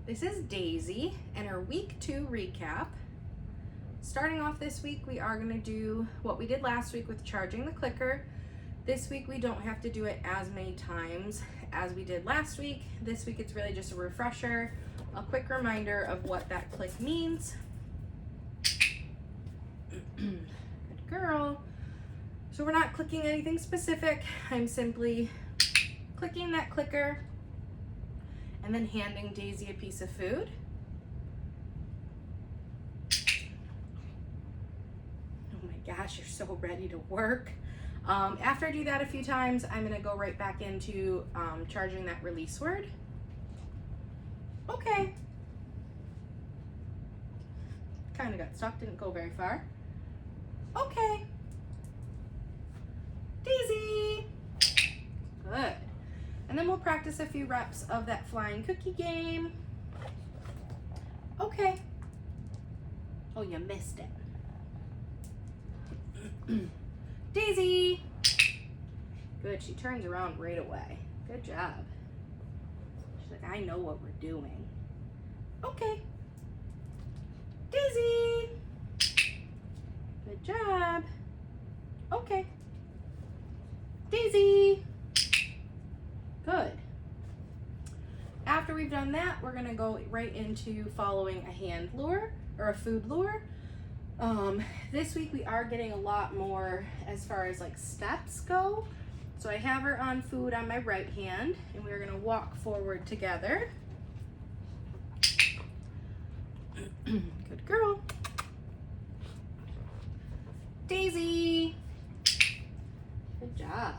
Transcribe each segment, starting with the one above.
This is Daisy and our week 2 recap. Starting off this week, we are going to do what we did last week with charging the clicker. This week we don't have to do it as many times as we did last week. This week it's really just a refresher, a quick reminder of what that click means. Good girl. So we're not clicking anything specific. I'm simply clicking that clicker and then handing Daisy a piece of food. Oh my gosh, you're so ready to work. After I do that a few times, I'm gonna go right back into charging that release word. Okay. Kind of got stuck, didn't go very far. Okay. Daisy. Good. And then we'll practice a few reps of that flying cookie game. Okay. Oh, you missed it. Daisy. Good, she turns around right away. Good job. She's like, I know what we're doing. Okay. Daisy. Good job. Okay. Daisy. Good. After we've done that, we're gonna go right into following a hand lure or a food lure. This week we are getting a lot more as far as like steps go. So I have her on food on my right hand and we're gonna walk forward together. Good girl. Daisy. Good job.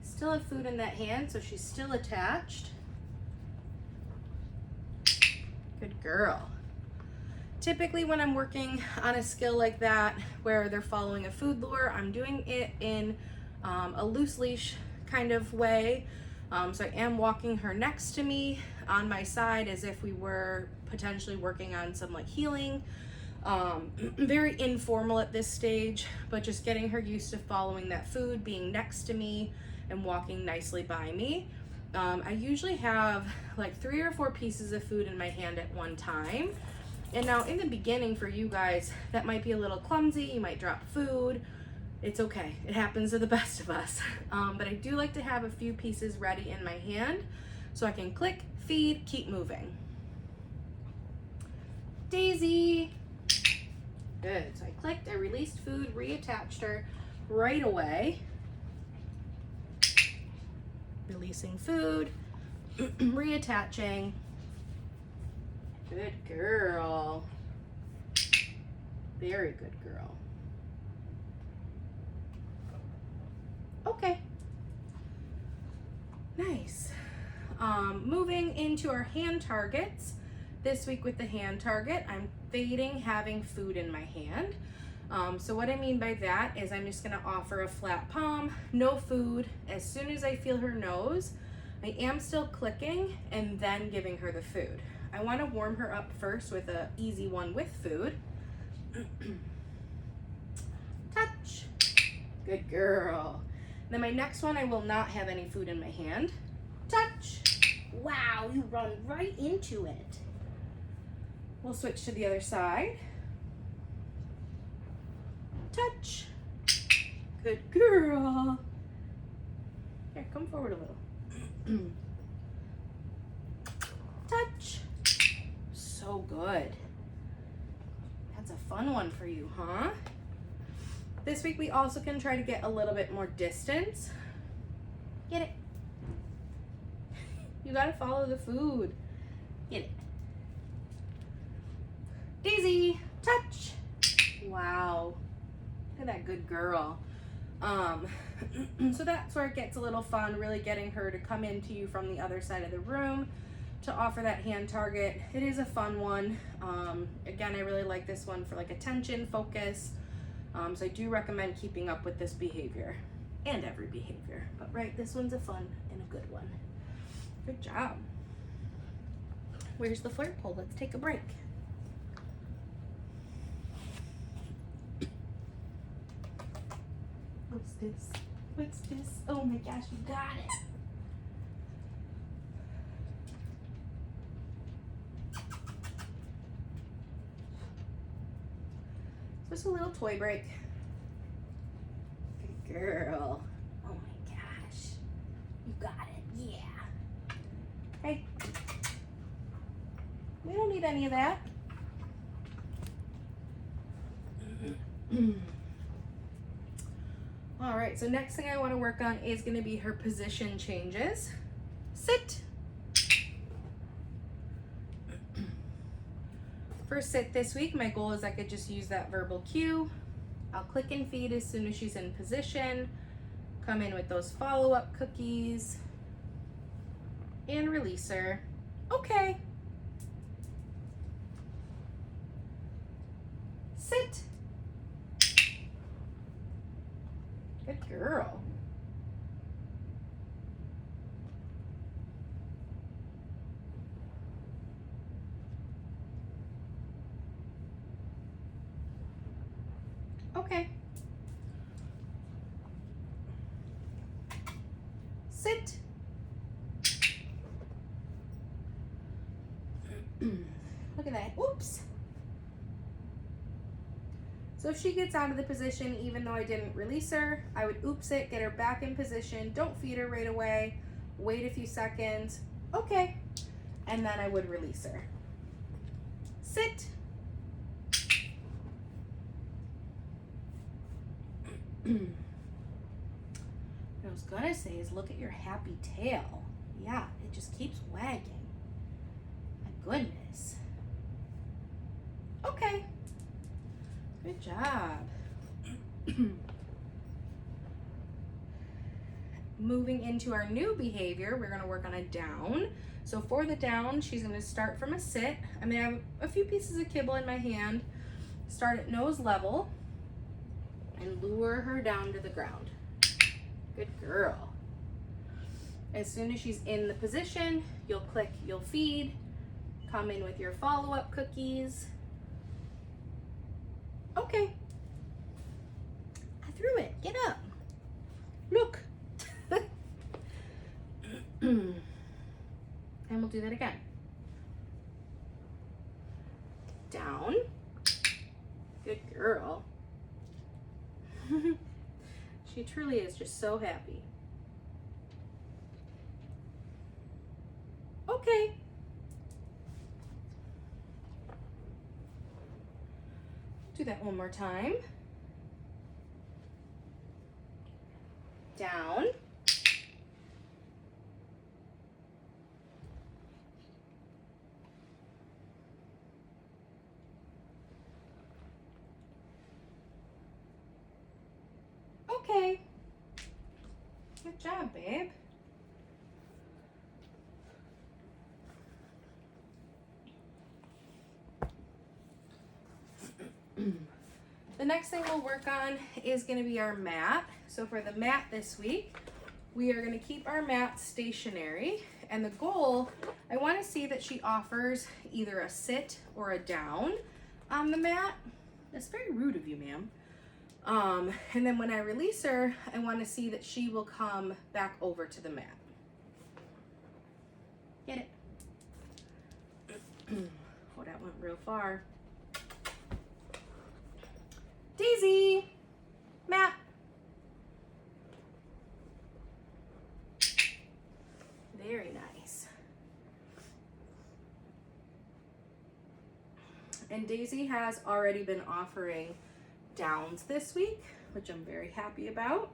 Still have food in that hand, so she's still attached. Good girl. Typically when I'm working on a skill like that, where they're following a food lure, I'm doing it in a loose leash kind of way. So I am walking her next to me on my side as if we were potentially working on some like healing. Very informal at this stage, but just getting her used to following that food, being next to me, and walking nicely by me. I usually have like 3 or 4 pieces of food in my hand at one time. And now in the beginning for you guys, that might be a little clumsy. You might drop food. It's okay. It happens to the best of us. But I do like to have a few pieces ready in my hand so I can click, feed, keep moving. Daisy. Good. So I clicked, I released food, reattached her right away. Releasing food, reattaching. Good girl. Very good girl. Okay. Nice. Moving into our hand targets. This week with the hand target, I'm fading having food in my hand. So what I mean by that is I'm just gonna offer a flat palm, no food. As soon as I feel her nose, I am still clicking and then giving her the food. I wanna warm her up first with an easy one with food. Touch. Good girl. Then my next one, I will not have any food in my hand. Touch. Wow, you run right into it. We'll switch to the other side. Touch. Good girl. Here, come forward a little. Touch. So good. That's a fun one for you, huh? This week we also can try to get a little bit more distance. Get it. You gotta follow the food. Get it. Daisy, touch. Wow. Look at that good girl. So that's where it gets a little fun, really getting her to come into you from the other side of the room to offer that hand target. It is a fun one. Again, I really like this one for like attention, focus. So I do recommend keeping up with this behavior and every behavior. But right, this one's a fun and a good one. Good job. Where's the flirt pole? Let's take a break. What's this? What's this? Oh my gosh, you got it. Just a little toy break. Good girl. Oh my gosh. You got it. Yeah. Hey. We don't need any of that. All right, so next thing I want to work on is going to be her position changes. Sit. For sit this week, my goal is I could just use that verbal cue. I'll click and feed as soon as she's in position, come in with those follow-up cookies, and release her. Okay. Sit. Good girl. Okay. Sit. Look at that. Oops. So if she gets out of the position, even though I didn't release her, I would oops it, get her back in position. Don't feed her right away. Wait a few seconds. Okay. And then I would release her. Sit. What I was gonna say is look at your happy tail. Yeah, it just keeps wagging. My goodness. Okay. Good job. Moving into our new behavior, we're gonna work on a down. So for the down, she's gonna start from a sit. I'm gonna have a few pieces of kibble in my hand, start at nose level, and lure her down to the ground. Good girl. As soon as she's in the position, you'll click, you'll feed, come in with your follow-up cookies. Okay. I threw it. Get up. Look. And we'll do that again. Down. Good girl. She truly is just so happy. Okay. Do that one more time. Down. Okay. Good job, babe. The next thing we'll work on is going to be our mat. So for the mat this week, we are going to keep our mat stationary. And the goal, I want to see that she offers either a sit or a down on the mat. That's very rude of you, ma'am. And then when I release her, I want to see that she will come back over to the mat. Get it? Oh, that went real far. Daisy, mat. Very nice. And Daisy has already been offering downs this week, which I'm very happy about.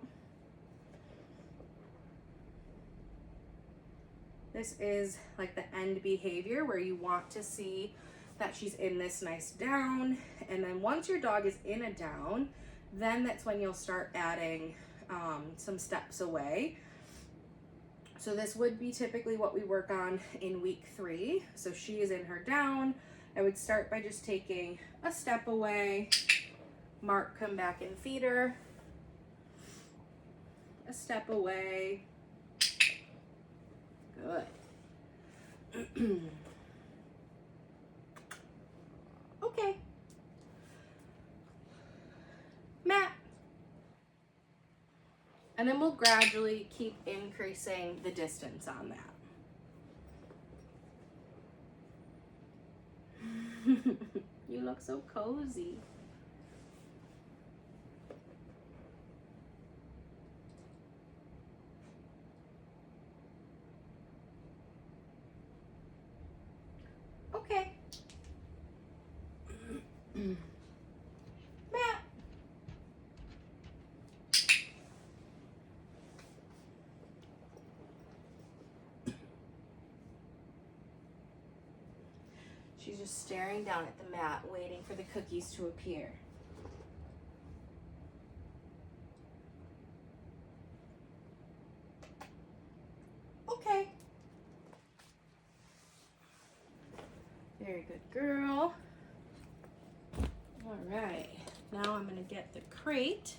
This is like the end behavior where you want to see that she's in this nice down, and then once your dog is in a down, then that's when you'll start adding some steps away. So this would be typically what we work on in week 3. So she is in her down. I would start by just taking a step away. Mark, come back and feed her. A step away. Good. Okay. Mat. And then we'll gradually keep increasing the distance on that. You look so cozy. Matt. She's just staring down at the mat, waiting for the cookies to appear. Okay. Very good girl. All right, now I'm gonna get the crate.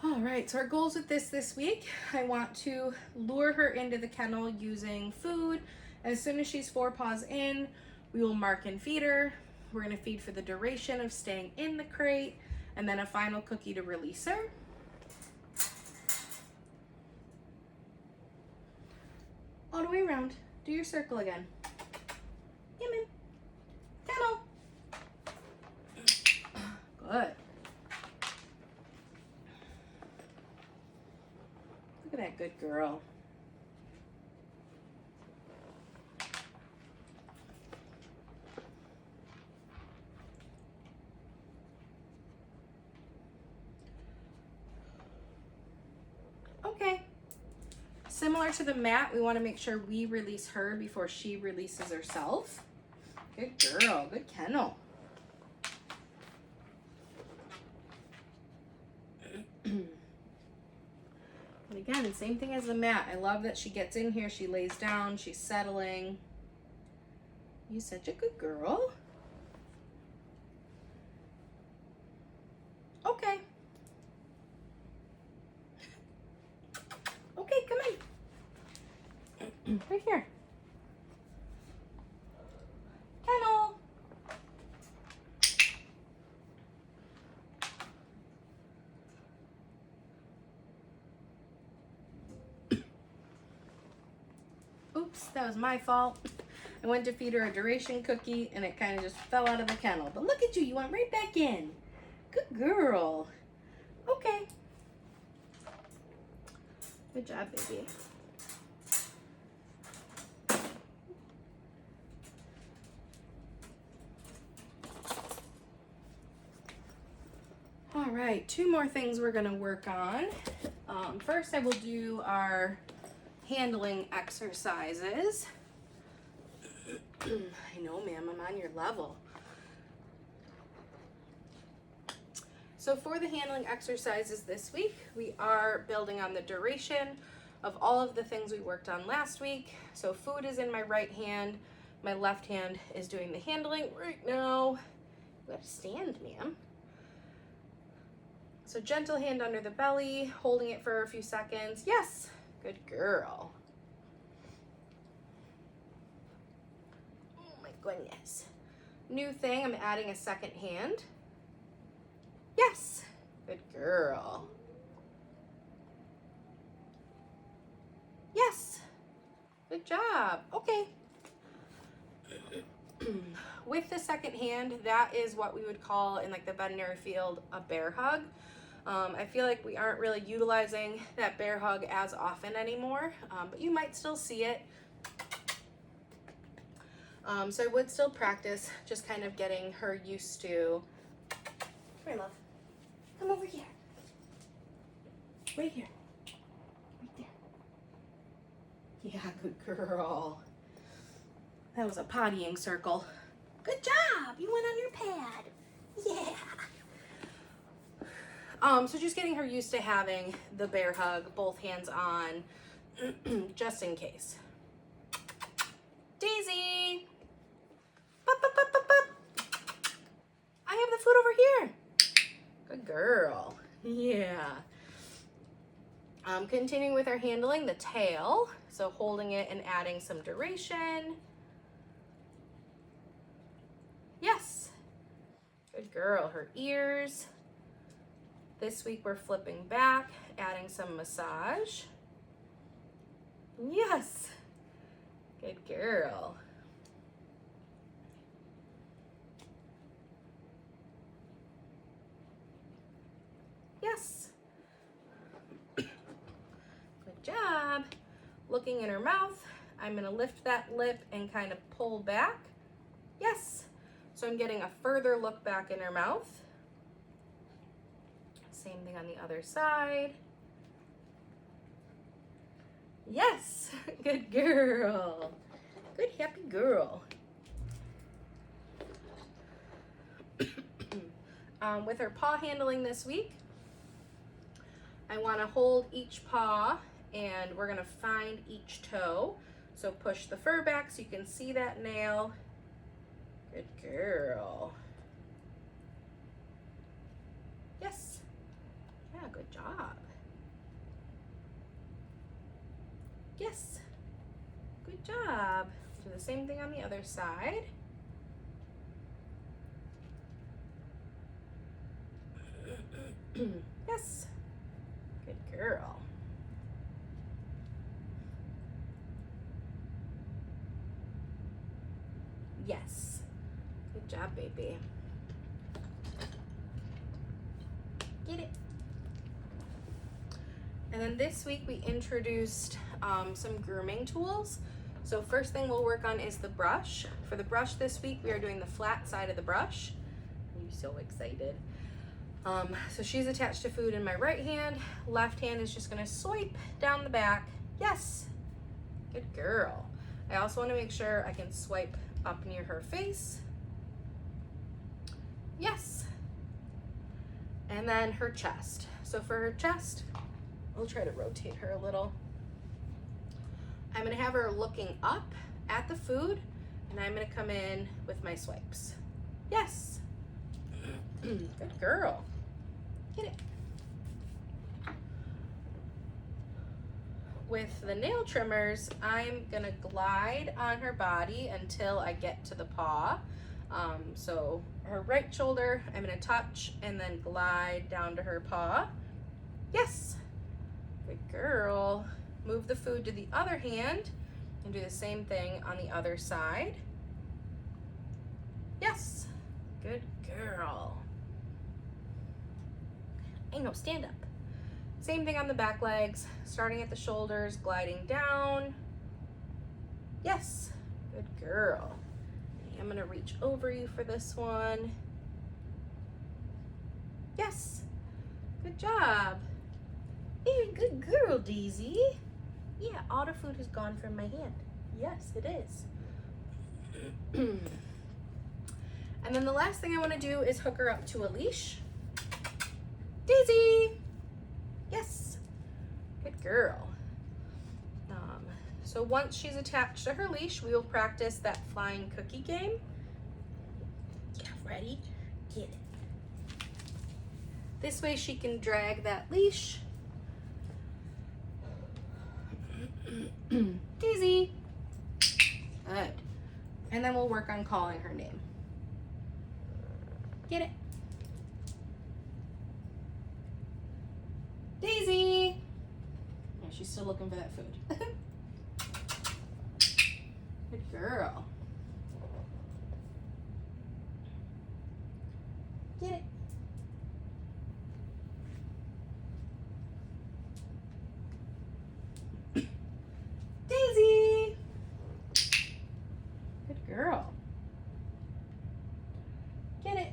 All right, so our goals with this week, I want to lure her into the kennel using food. As soon as she's 4 paws in, we will mark and feed her. We're gonna feed for the duration of staying in the crate, and then a final cookie to release her. All the way around. Do your circle again. Come in. Kennel. Good. Look at that good girl. Okay. Similar to the mat, we want to make sure we release her before she releases herself. Good girl. Good kennel. And again, same thing as the mat. I love that she gets in here, she lays down, she's settling. You're such a good girl. Okay. Okay, come in. Right here. Kennel. Oops, that was my fault. I went to feed her a duration cookie and it kind of just fell out of the kennel. But look at you, you went right back in. Good girl. Okay. Good job, baby. All right, 2 more things we're gonna work on. First, I will do our handling exercises. I know, ma'am, I'm on your level. So for the handling exercises this week, we are building on the duration of all of the things we worked on last week. So food is in my right hand, my left hand is doing the handling right now. You have to stand, ma'am. So gentle hand under the belly, holding it for a few seconds. Yes, good girl. Oh my goodness. New thing, I'm adding a second hand. Yes, good girl. Yes, good job. Okay. With the second hand, that is what we would call in like the veterinary field a bear hug. I feel like we aren't really utilizing that bear hug as often anymore, but you might still see it. So I would still practice just kind of getting her used to. Come here, love. Come over here. Right here. Right there. Yeah, good girl. That was a pottying circle. Good job. You went on your pad. Yeah. So just getting her used to having the bear hug, both hands on, just in case. Daisy. Bup, bup, bup, bup, bup. I have the food over here. Good girl. Yeah. Continuing with our handling, the tail. So holding it and adding some duration. Yes. Good girl. Her ears. This week we're flipping back, adding some massage. Yes. Good girl. looking in her mouth, I'm gonna lift that lip and kind of pull back. Yes. So I'm getting a further look back in her mouth. Same thing on the other side. Yes, good girl. Good, happy girl. With her paw handling this week, I want to hold each paw and we're going to find each toe. So push the fur back so you can see that nail. Good girl. Yes. Yeah, good job. Yes. Good job. Do the same thing on the other side. Yes. Good girl. Yes. Good job, baby. Get it. And then this week we introduced some grooming tools. So first thing we'll work on is the brush. For the brush this week, we are doing the flat side of the brush. I'm so excited. So she's attached to food in my right hand. Left hand is just gonna swipe down the back. Yes, good girl. I also wanna make sure I can swipe up near her face. Yes. And then her chest. So for her chest, we'll try to rotate her a little. I'm gonna have her looking up at the food and I'm gonna come in with my swipes. Yes. Good girl. Get it. With the nail trimmers, I'm gonna glide on her body until I get to the paw. So her right shoulder, I'm gonna touch and then glide down to her paw. Yes, good girl. Move the food to the other hand and do the same thing on the other side. Yes, good girl. I know, stand up. Same thing on the back legs, starting at the shoulders, gliding down. Yes, good girl. I'm gonna reach over you for this one. Yes, good job. Very good girl, Daisy. Yeah, all the food has gone from my hand. Yes, it is. And then the last thing I wanna do is hook her up to a leash. Daisy! Yes, good girl. So once she's attached to her leash, we will practice that flying cookie game. Yeah, ready? Get it. This way she can drag that leash. Daisy. Good. And then we'll work on calling her name. Get it. Daisy. Yeah, she's still looking for that food. Good girl. Get it. Daisy. Good girl. Get it.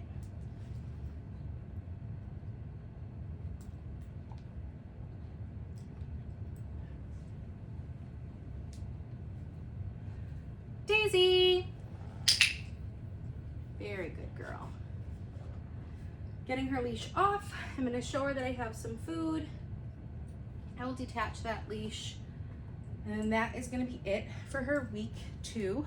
Daisy. Very good girl. Getting her leash off, I'm going to show her that I have some food. I will detach that leash, and that is going to be it for her week 2.